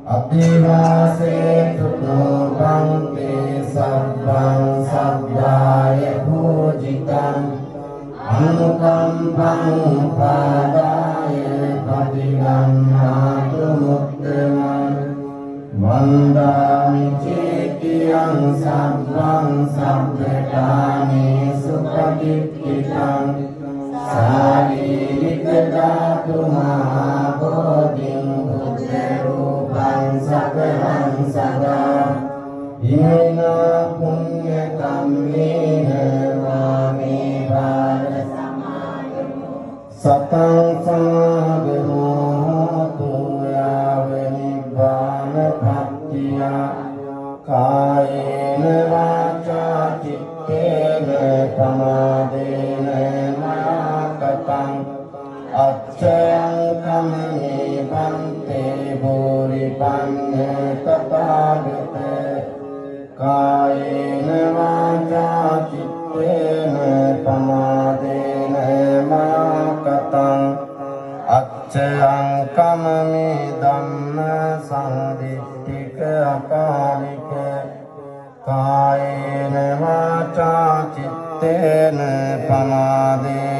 අතිවාසේ තුනෝපං තේ සබ්බං සබ්බාය පූජිතං අනුකම්පං උපාදාය පටිගන්නාතු මුත්තමං වන්දාමි චේතියං සබ්බං සබ්බකාමේ සුපටිච්චිතං සාරීරික ධාතු මහා බෝධිං බුද්ධ රූපං සකලං සදා ඉමේන පුඤ්ඤ කම්මේන මාමේ බාල සමාගමෝ සතං සමාගමෝ හෝතු යාව නිබ්බාන පත්තිය කායේන වාචා චිත්තේන ප්‍රමාදේන මයාකතං අච්ඡයං කම්මේ පන්තේ බෝරිපඤ්ඤ තථාගත කායේන වාචා චිත්තේන ප්‍රමාදේන මයාකතං අච්ඡයං කම්මේ ධම්ම සංදිට්ඨික අකාලික කායේන වාචා චිත්තේන ප්‍රමාදේන